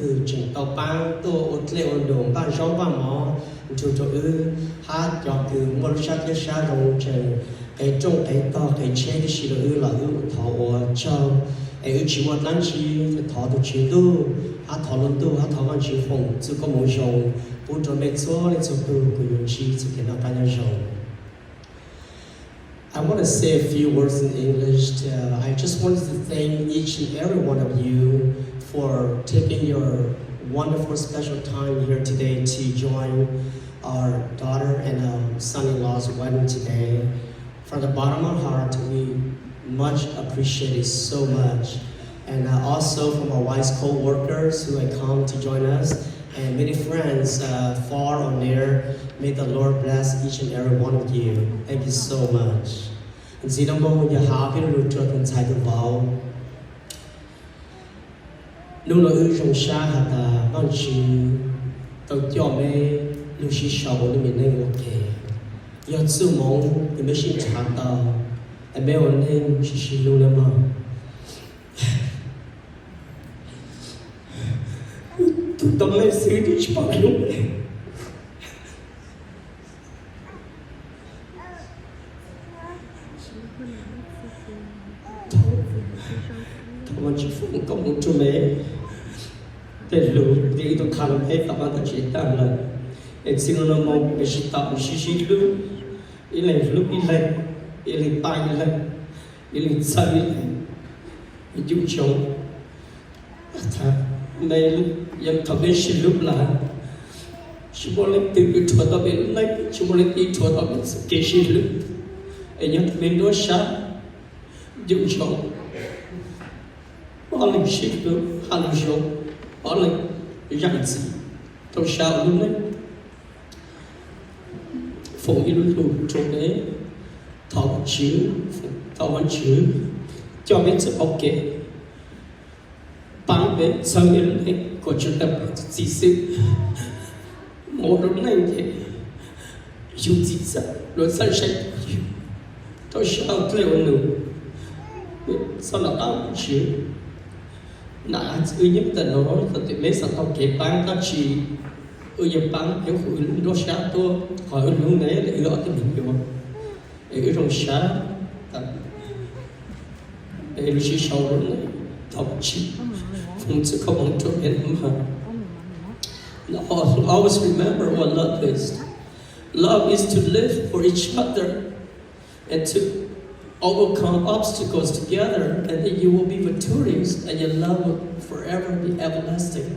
cứ chừng tàu băng tô ốt lệ ổn đồng băng gió băng mỏ chú cho hát cho cứ một sát cái sát rong chừng cái trong cái to cái chế cái gì là thọ cho ai chỉ một lần chỉ thọ được chỉ tu hát thọ luôn tu hát thọ văn chỉ phong chỉ có một dòng bố cho mẹ cho lên cho tu của những chi chỉ cái nó bao nhiêu dòng. I want to say a few words in English. I just wanted to thank each and every one of you for taking your wonderful special time here today to join our daughter and son-in-law's wedding today. From the bottom of our heart, we much appreciate it so much. And also from our wise co-workers who had come to join us, and many friends far or near. May the Lord bless each and every one of you. Thank you so much. And see, don't go your happy to truck inside the vault. Lúc đó trong xa hạt văn chữ tao cho mẹ lúc xí sầu nó mình nên ok. Do sư mong thì mới xin trả tao. Em bé ổn nên chỉ lưu lên mà. Tụi tao lấy xứ đi chứ bao lúc này. Thằng anh chỉ phụ công một chú mẹ. Để lúc thì tôi khăn hết tao bắt chỉ tao là em xin nó mong để chỉ tao chỉ lúc ý là lúc ý lên tay lên ý lên sai lên ý chung chồng thà đây lúc em thằng ấy xin lúc là chỉ muốn lên từ cái chỗ tao bên này chỉ muốn lên cái chỗ tao bên cái xin lúc em nhớ bên đó sáng chung chồng bỏ lên xin lúc hàng chồng bỏ lên răng gì tao sao lúc đấy phụng ý lúc trong đấy thọ chữ thọ văn chữ cho biết sự ok bán về sau ý lúc đấy của chúng ta chỉ sự một lúc này thì dù chỉ sợ rồi sẵn sạch tao sao tôi ổn nữa sau đó tao chữ nãy ư nhất tận nó nói thật mấy sản tao kể bán ta chỉ ư nhập bán những phụ nữ đó xa tôi hỏi ư lúc đấy để gọi cái mình vô để ư trong xa để ư chỉ sau lúc này tao chỉ không sẽ không bằng trong hết mà always remember what love is. Love is to live for each other and to overcome obstacles together, and then you will be victorious and your love will forever be everlasting.